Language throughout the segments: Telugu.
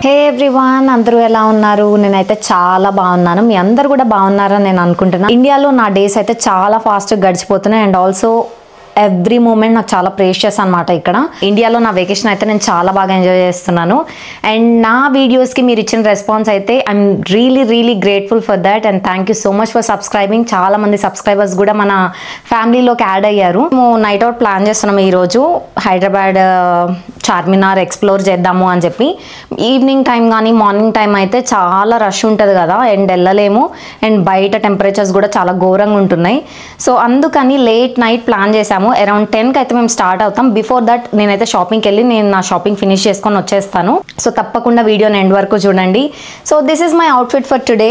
హే ఎవ్రీవన్, అందరూ ఎలా ఉన్నారు? నేనైతే చాలా బాగున్నాను. మీ అందరు కూడా బాగున్నారని నేను అనుకుంటున్నాను. ఇండియాలో నా డేస్ అయితే చాలా ఫాస్ట్గా గడిచిపోతున్నాయి అండ్ ఆల్సో ఎవ్రీ మూమెంట్ నాకు చాలా ప్రేషియస్ అనమాట. ఇక్కడ ఇండియాలో నా వెకేషన్ అయితే నేను చాలా బాగా ఎంజాయ్ చేస్తున్నాను అండ్ నా వీడియోస్కి మీరు ఇచ్చిన రెస్పాన్స్ అయితే I'm really grateful for that and thank you so much for subscribing. చాలా మంది సబ్స్క్రైబర్స్ కూడా మన ఫ్యామిలీలోకి యాడ్ అయ్యారు. మేము నైట్ అవుట్ ప్లాన్ చేస్తున్నాము ఈరోజు. హైదరాబాద్ చార్మినార్ ఎక్స్ప్లోర్ చేద్దాము అని చెప్పి. ఈవినింగ్ టైం కానీ మార్నింగ్ టైం అయితే చాలా రష్ ఉంటుంది కదా అండ్ వెళ్ళలేము అండ్ బయట టెంపరేచర్స్ కూడా చాలా ఘోరంగా ఉంటున్నాయి. సో అందుకని లేట్ నైట్ ప్లాన్ చేసాము. అరౌండ్ 10కి అయితే మేము స్టార్ట్ అవుతాం. బిఫోర్ దట్ నేనైతే షాపింగ్కి వెళ్ళి నేను నా షాపింగ్ ఫినిష్ చేసుకొని వచ్చేస్తాను. సో తప్పకుండా వీడియోని ఎండ్ వరకు చూడండి. So this is my outfit for today.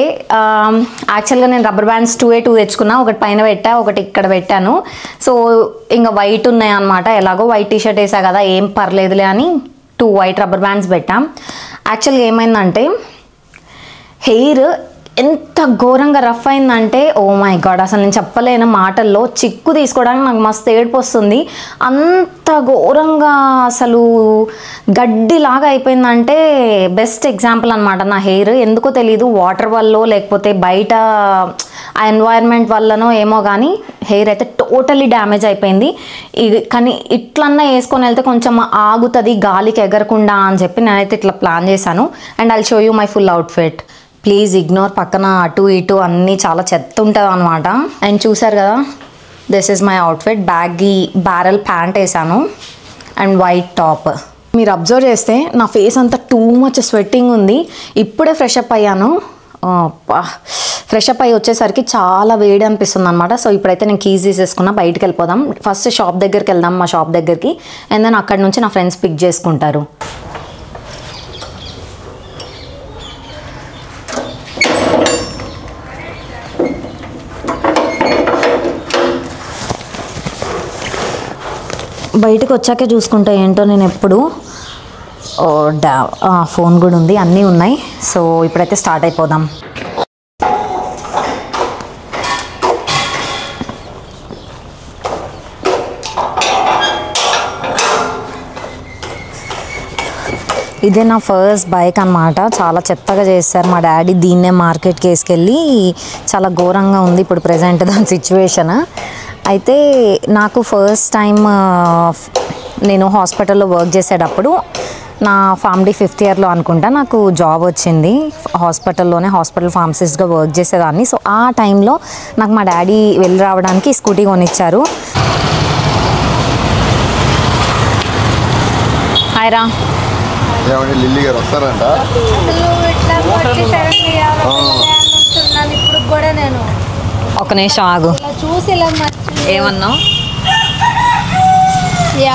యాక్చువల్గా నేను రబ్బర్ బ్యాండ్స్ 2 తెచ్చుకున్నా. ఒకటి పైన పెట్టా, ఒకటి ఇక్కడ పెట్టాను. సో ఇంకా వైట్ ఉన్నాయి అనమాట. ఎలాగో వైట్ టీషర్ట్ వేసా కదా ఏం పర్లేదులే అని 2 వైట్ రబ్బర్ బ్యాండ్స్ పెట్టాం. యాక్చువల్గా ఏమైందంటే హెయిర్ ఎంత ఘోరంగా రఫ్ అయిందంటే ఓ మై గాడ్, అసలు నేను చెప్పలేను మాటల్లో. చిక్కు తీసుకోవడానికి నాకు మస్తు ఏడుపు వస్తుంది. అంత ఘోరంగా అసలు గడ్డిలాగా అయిపోయిందంటే బెస్ట్ ఎగ్జాంపుల్ అనమాట నా హెయిర్. ఎందుకో తెలీదు, వాటర్ వల్ల లేకపోతే బయట ఆ ఎన్వైర్న్మెంట్ వల్లనో ఏమో కానీ హెయిర్ అయితే టోటలీ డ్యామేజ్ అయిపోయింది. కానీ ఇట్లన్నా వేసుకొని వెళ్తే కొంచెం ఆగుతుంది గాలికి ఎగరకుండా అని చెప్పి నేనైతే ఇట్లా ప్లాన్ చేశాను and I'll show you my full outfit. Please ignore, పక్కన అటు ఇటు అన్నీ చాలా చెత్త ఉంటుంది అనమాట. అండ్ చూసారు కదా, this is my outfit. Baggy barrel pant వేసాను అండ్ వైట్ టాప్. మీరు అబ్జర్వ్ చేస్తే నా ఫేస్ అంతా టూ మచ్ స్వెట్టింగ్ ఉంది. ఇప్పుడే ఫ్రెష్ అప్ అయ్యాను. ఫ్రెష్ అప్ అయ్యి వచ్చేసరికి చాలా వేడి అనిపిస్తుంది అనమాట. సో ఇప్పుడైతే నేను కీస్ తీసేసుకున్నా, బయటికి వెళ్ళిపోదాం. ఫస్ట్ షాప్ దగ్గరికి వెళ్దాం, మా షాప్ దగ్గరికి. అండ్ దెన్ అక్కడ నుంచి నా ఫ్రెండ్స్ పిక్ చేసుకుంటారు. బయటకు వచ్చాకే చూసుకుంటా ఏంటో నేను ఎప్పుడు. ఫోన్ కూడా ఉంది, అన్నీ ఉన్నాయి. సో ఇప్పుడైతే స్టార్ట్ అయిపోదాం. ఇదే నా ఫస్ట్ బైక్ అనమాట. చాలా చెత్తగా చేస్తారు మా డాడీ. దీన్నే మార్కెట్కి వేసుకెళ్ళి చాలా ఘోరంగా ఉంది ఇప్పుడు ప్రజెంట్ దాని సిచ్యువేషన్. అయితే నాకు ఫస్ట్ టైం నేను హాస్పిటల్లో వర్క్ చేసేటప్పుడు నా ఫ్యామిలీ 5th ఇయర్లో అనుకుంటా నాకు జాబ్ వచ్చింది. హాస్పిటల్లోనే హాస్పిటల్ ఫార్మసిస్ట్గా వర్క్ చేసేదాన్ని. సో ఆ టైంలో నాకు మా డాడీ వెళ్ళి రావడానికి స్కూటీ కొనిచ్చారు. హాయ్ రా. లిల్లీ గారు వస్తారంట. ఇప్పుడు కూడా నేను ఒక నిమిషం ఆగు. చూసి ఏమన్నావు?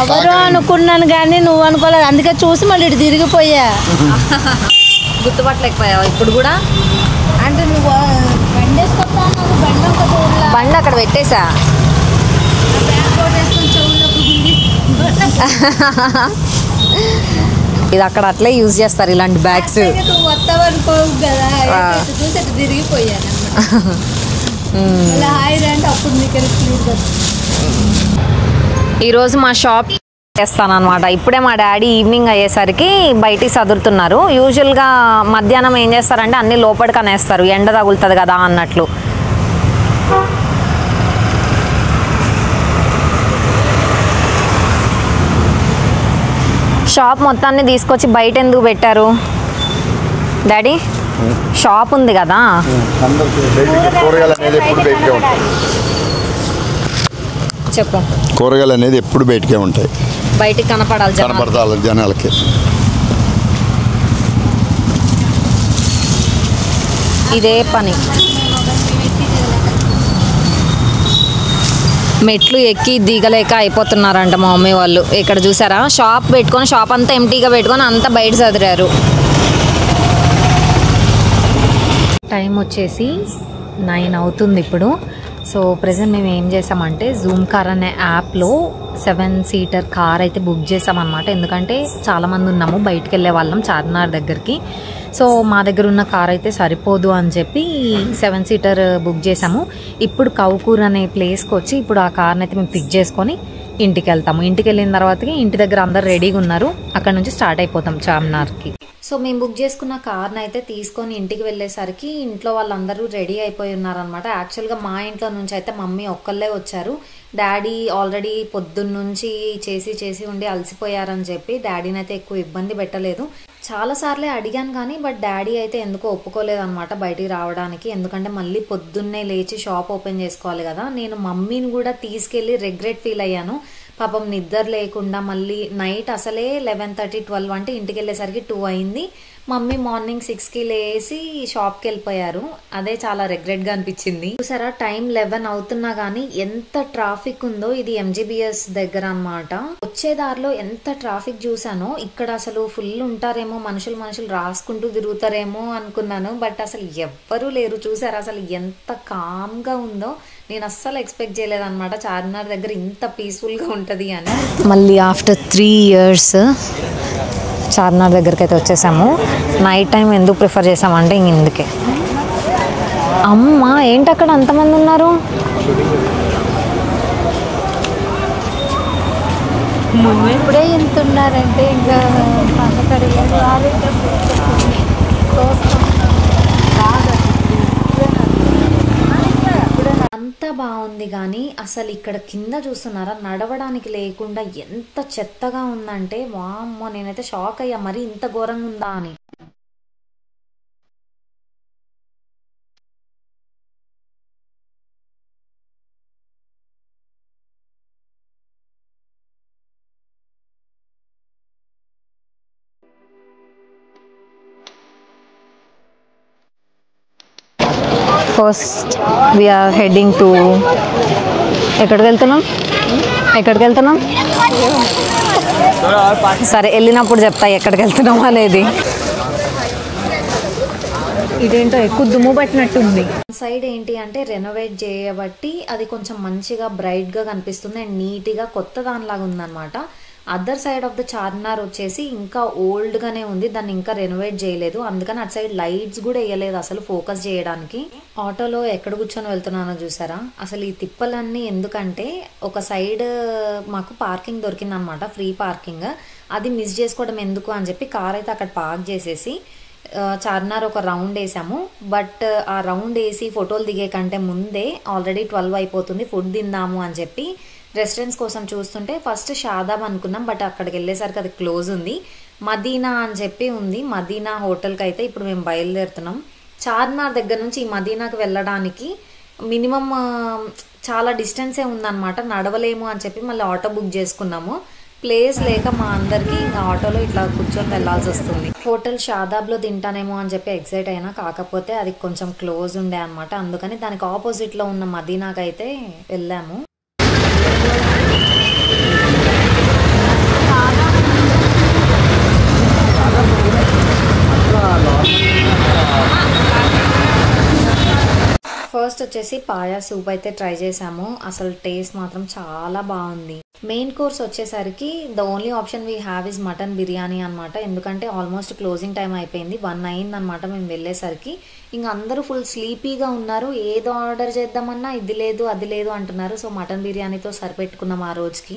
ఎవరు అనుకున్నాను కానీ నువ్వు అనుకోలేదు, అందుకే చూసి మళ్ళీ ఇటు తిరిగిపోయా. గుర్తుపట్టలేకపోయావు ఇప్పుడు కూడా? అంటే నువ్వు బండి వేసుకొస్తా అన్నావు, బండి అక్కడ పెట్టేసా. ఇది అక్కడ అట్లే యూజ్ చేస్తారు ఇలాంటి బ్యాగ్స్. నువ్వు వస్తావు అనుకోవు కదా, చూసి అటు తిరిగిపోయాను. హాయ్ రండి, అప్పుడు నీకు ఈరోజు మా షాప్ చేస్తాను అనమాట. ఇప్పుడే మా డాడీ ఈవినింగ్ అయ్యేసరికి బయటికి సదురుతున్నారు. యూజువల్గా మధ్యాహ్నం ఏం చేస్తారంటే అన్నీ లోపలికి అనేస్తారు, ఎండ తగులుతుంది కదా అన్నట్లు. షాప్ మొత్తాన్ని తీసుకొచ్చి బయట ఎందుకు పెట్టారు డాడీ? షాప్ ఉంది కదా. చెప్పు. కూరగాయలు అనేది ఎప్పుడు బయటకే ఉంటాయి, బయటికి కనపడాలి జనాలకి. ఇదే పని. మెట్లు ఎక్కి దిగలేక అయిపోతున్నారంట మా మమ్మీ వాళ్ళు. ఇక్కడ చూసారా, షాప్ పెట్టుకొని షాప్ అంతా ఎంటీగా పెట్టుకొని అంతా బయట చదిరారు. టైం వచ్చేసి 9 అవుతుంది ఇప్పుడు. సో ప్రజెంట్ మేము ఏం చేసామంటే జూమ్ కార్ అనే యాప్లో 7 సీటర్ కార్ అయితే బుక్ చేసామన్నమాట. ఎందుకంటే చాలామంది ఉన్నాము, బయటికి వెళ్ళే వాళ్ళం చార్మినార్ దగ్గరికి. సో మా దగ్గర ఉన్న కార్ అయితే సరిపోదు అని చెప్పి 7 సీటర్ బుక్ చేసాము. ఇప్పుడు కౌకూర్ అనే ప్లేస్కి వచ్చి ఇప్పుడు ఆ కార్ని అయితే మేము పిక్ చేసుకొని ఇంటికి వెళ్తాము. ఇంటికి వెళ్ళిన తర్వాతకి ఇంటి దగ్గర అందరు రెడీగా ఉన్నారు. అక్కడ నుంచి స్టార్ట్ అయిపోతాం చార్మినార్కి. సో మేము బుక్ చేసుకున్న కార్ని అయితే తీసుకొని ఇంటికి వెళ్ళేసరికి ఇంట్లో వాళ్ళందరూ రెడీ అయిపోయి ఉన్నారనమాట. యాక్చువల్గా మా ఇంట్లో నుంచి అయితే మమ్మీ ఒక్కళ్ళే వచ్చారు. డాడీ ఆల్రెడీ పొద్దున్న నుంచి చేసి ఉండి అలసిపోయారని చెప్పి డాడీని అయితే ఎక్కువ ఇబ్బంది పెట్టలేదు. చాలాసార్లే అడిగాను కానీ బట్ డాడీ అయితే ఎందుకో ఒప్పుకోలేదు అనమాట బయటికి రావడానికి. ఎందుకంటే మళ్ళీ పొద్దున్నే లేచి షాప్ ఓపెన్ చేసుకోవాలి కదా. నేను మమ్మీని కూడా తీసుకెళ్ళి రిగ్రెట్ ఫీల్ అయ్యాను. పాపం నిద్ర లేకుండా మళ్ళీ నైట్ అసలే 11:30, 12 అంటే ఇంటికి వెళ్ళేసరికి 2 అయింది. మమ్మీ మార్నింగ్ 6కి లేసి షాప్కి వెళ్ళిపోయారు. అదే చాలా రిగ్రెట్గా అనిపించింది. చూసారా టైం 11 అవుతున్నా కానీ ఎంత ట్రాఫిక్ ఉందో. ఇది MGBS దగ్గర అనమాట. వచ్చే దారిలో ఎంత ట్రాఫిక్ చూసానో. ఇక్కడ అసలు ఫుల్ ఉంటారేమో, మనుషులు రాసుకుంటూ తిరుగుతారేమో అనుకున్నాను. బట్ అసలు ఎవ్వరూ లేరు. చూసారా అసలు ఎంత కామ్గా ఉందో. నేను అస్సలు ఎక్స్పెక్ట్ చేయలేదన్నమాట చార్మినార్ దగ్గర ఇంత పీస్ఫుల్గా ఉంటుంది అని. మళ్ళీ ఆఫ్టర్ 3 years చార్మినార్ దగ్గరికి అయితే వచ్చేసాము. నైట్ టైం ఎందుకు ప్రిఫర్ చేసామంటే ఇందుకే. అమ్మ ఏంటి అక్కడ అంతమంది ఉన్నారు? ఇప్పుడే ఇంత ఉన్నారంటే ఇంకా అంతా బాగుంది కానీ అసలు ఇక్కడ కింద చూస్తున్నారా నడవడానికి లేకుండా ఎంత చెత్తగా ఉందంటే వామ్మో నేనైతే షాక్ అయ్యా. మరి ఇంత ఘోరంగా ఉందా అని. ఫస్ట్ వీఆర్ హెడ్డింగ్ టు ఎక్కడికి వెళ్తున్నాం సరే వెళ్ళినప్పుడు చెప్తా ఎక్కడికి వెళ్తున్నాం అనేది. ఇదేంటో ఎక్కువ దుమ్ము పట్టినట్టుంది. సైడ్ ఏంటి అంటే రెనోవేట్ చేయబట్టి అది కొంచెం మంచిగా బ్రైట్గా కనిపిస్తుంది అండ్ నీట్గా కొత్త దానిలాగా ఉందన్నమాట. Other side of the Charminar వచ్చేసి ఇంకా ఓల్డ్గానే ఉంది. దాన్ని ఇంకా రెనోవేట్ చేయలేదు. అందుకని అటు సైడ్ లైట్స్ కూడా వేయలేదు అసలు ఫోకస్ చేయడానికి. ఆటోలో ఎక్కడ కూర్చొని వెళ్తున్నానో చూసారా. అసలు ఈ తిప్పలన్నీ ఎందుకంటే ఒక సైడ్ మాకు పార్కింగ్ దొరికిందనమాట, ఫ్రీ పార్కింగ్. అది మిస్ చేసుకోవడం ఎందుకు అని చెప్పి కార్ అయితే అక్కడ పార్క్ చేసేసి చార్మినార్ ఒక రౌండ్ వేసాము. బట్ ఆ రౌండ్ వేసి ఫోటోలు దిగే కంటే ముందే ఆల్రెడీ 12 అయిపోతుంది. ఫుడ్ తిందాము అని చెప్పి రెస్టారెంట్స్ కోసం చూస్తుంటే ఫస్ట్ షాదాబ్ అనుకున్నాం. బట్ అక్కడికి వెళ్ళేసరికి అది క్లోజ్ ఉంది. మదీనా అని చెప్పి ఉంది. మదీనా హోటల్కి అయితే ఇప్పుడు మేము బయలుదేరుతున్నాం. చార్మినార్ దగ్గర నుంచి ఈ మదీనాకి వెళ్ళడానికి మినిమం చాలా డిస్టెన్సే ఉందన్నమాట. నడవలేము అని చెప్పి మళ్ళీ ఆటో బుక్ చేసుకున్నాము. ప్లేస్ లేక మా అందరికి ఇంకా ఆటోలో ఇట్లా కూర్చొని వెళ్ళాల్సి వస్తుంది. హోటల్ షాదాబ్లో తింటానేమో అని చెప్పి ఎక్సైట్ అయినా, కాకపోతే అది కొంచెం క్లోజ్ ఉండే అనమాట. అందుకని దానికి ఆపోజిట్లో ఉన్న మదీనాకి అయితే వెళ్ళాము. ఫస్ట్ వచ్చేసి పాయా సూప్ అయితే ట్రై చేసాము. అసలు టేస్ట్ మాత్రం చాలా బాగుంది. మెయిన్ కోర్స్ వచ్చేసరికి the only option we have is mutton biryani అనమాట. ఎందుకంటే ఆల్మోస్ట్ క్లోజింగ్ టైం అయిపోయింది, 1 అయింది అనమాట మేము వెళ్ళేసరికి. ఇంకా అందరూ ఫుల్ స్లీపీగా ఉన్నారు. ఏదో ఆర్డర్ చేద్దామన్నా ఇది లేదు అది లేదు అంటున్నారు. సో మటన్ బిర్యానీతో సరిపెట్టుకున్నాం ఆ రోజుకి.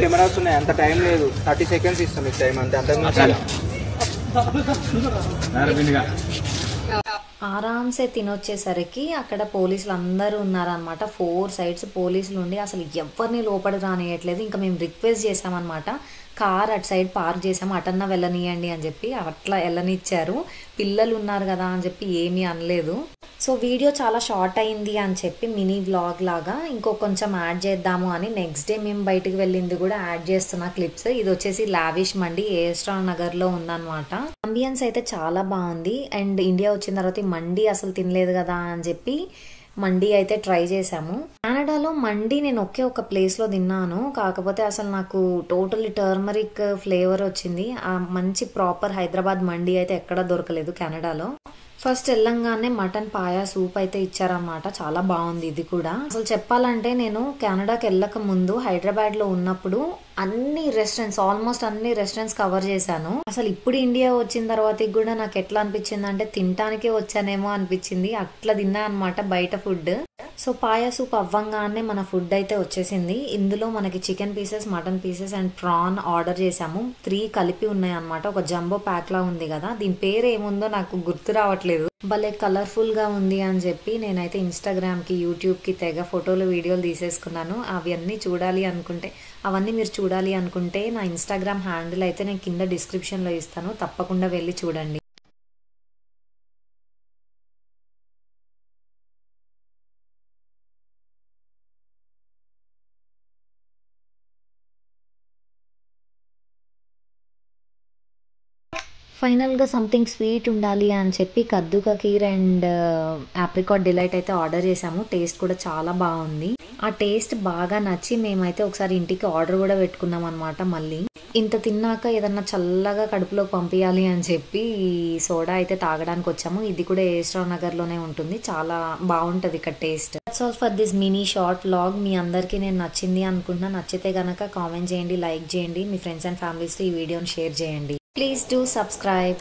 కెమెరాస్ ఉన్నాయి, అంత టైం లేదు. 30 seconds ఇస్తాం మీకు టైం అంతే. ఆరామ్సే తినొచ్చేసరికి అక్కడ పోలీసులు అందరూ ఉన్నారనమాట. 4 sides పోలీసులు ఉండి అసలు ఎవరిని లోపలికి రానియట్లేదు. ఇంకా మేము రిక్వెస్ట్ చేసామన్నమాట, కార్ అటు సైడ్ పార్క్ చేసాము, అటన్నా వెళ్ళనియండి అని చెప్పి. అట్లా వెళ్ళనిచ్చారు. పిల్లలు ఉన్నారు కదా అని చెప్పి ఏమీ అనలేదు. సో వీడియో చాలా షార్ట్ అయింది అని చెప్పి మినీ వ్లాగ్ లాగా ఇంకో కొంచెం యాడ్ చేద్దాము అని నెక్స్ట్ డే మేము బయటికి వెళ్ళింది కూడా యాడ్ చేస్తున్న క్లిప్స్. ఇది వచ్చేసి లావిష్ మండి ఏస్ట్రా నగర్లో ఉందన్నమాట. అంబియన్స్ అయితే చాలా బాగుంది. అండ్ ఇండియా వచ్చిన తర్వాత ఈ మండి అసలు తినలేదు కదా అని చెప్పి మండి అయితే ట్రై చేసాము. కెనడాలో మండి నేను ఒక ప్లేస్లో తిన్నాను. కాకపోతే అసలు నాకు టోటల్లీ టర్మరిక్ ఫ్లేవర్ వచ్చింది. ఆ మంచి ప్రాపర్ హైదరాబాద్ మండి అయితే ఎక్కడా దొరకలేదు కెనడాలో. ఫస్ట్ వెళ్ళంగానే మటన్ పాయా సూప్ అయితే ఇచ్చారన్నమాట. చాలా బాగుంది ఇది కూడా. అసలు చెప్పాలంటే నేను కెనడాకి వెళ్ళక ముందు హైదరాబాద్లో ఉన్నప్పుడు అన్ని రెస్టారెంట్స్, ఆల్మోస్ట్ అన్ని రెస్టారెంట్స్ కవర్ చేశాను. అసలు ఇప్పుడు ఇండియా వచ్చిన తర్వాత కూడా నాకు ఎట్లా అనిపించింది అంటే తినటానికే వచ్చానేమో అనిపించింది. అట్లా తిన్నా అనమాట బయట ఫుడ్. సో పాయా సూప్ అవ్వంగానే మన ఫుడ్ అయితే వచ్చేసింది. ఇందులో మనకి chicken pieces, mutton pieces and prawn order చేసాము. 3 కలిపి ఉన్నాయి అనమాట. ఒక జంబో ప్యాక్ లా ఉంది కదా, దీని పేరు ఏముందో నాకు గుర్తు రావట్లేదు. భలే కలర్ఫుల్ గా ఉంది అని చెప్పి నేనైతే ఇన్స్టాగ్రామ్ కి, యూట్యూబ్ కి తెగ ఫోటోలు, వీడియోలు తీసేసుకున్నాను. అవన్నీ చూడాలి అనుకుంటే, అవన్నీ మీరు చూడాలి అనుకుంటే నా ఇన్స్టాగ్రామ్ హ్యాండిల్ అయితే నేను కింద డిస్క్రిప్షన్ లో ఇస్తాను, తప్పకుండా వెళ్ళి చూడండి. ఫైనల్గా సంథింగ్ స్వీట్ ఉండాలి అని చెప్పి కద్దు కా ఖీర్ అండ్ ఆప్రికాట్ డిలైట్ అయితే ఆర్డర్ చేసాము. టేస్ట్ కూడా చాలా బాగుంది. ఆ టేస్ట్ బాగా నచ్చి మేమైతే ఒకసారి ఇంటికి ఆర్డర్ కూడా పెట్టుకున్నాం అనమాట. మళ్ళీ ఇంత తిన్నాక ఏదన్నా చల్లగా కడుపులోకి పంపించాలి అని చెప్పి ఈ సోడా అయితే తాగడానికి వచ్చాము. ఇది కూడా ఏస్ట్రావ్ నగర్లోనే ఉంటుంది. చాలా బాగుంటుంది ఇక్కడ taste. That's all for this mini short vlog. మీ అందరికీ నేను నచ్చింది అనుకుంటున్నా. నచ్చితే కనుక కామెంట్ చేయండి, లైక్ చేయండి, మీ ఫ్రెండ్స్ అండ్ ఫ్యామిలీస్తో ఈ వీడియోని షేర్ చేయండి. Please do subscribe.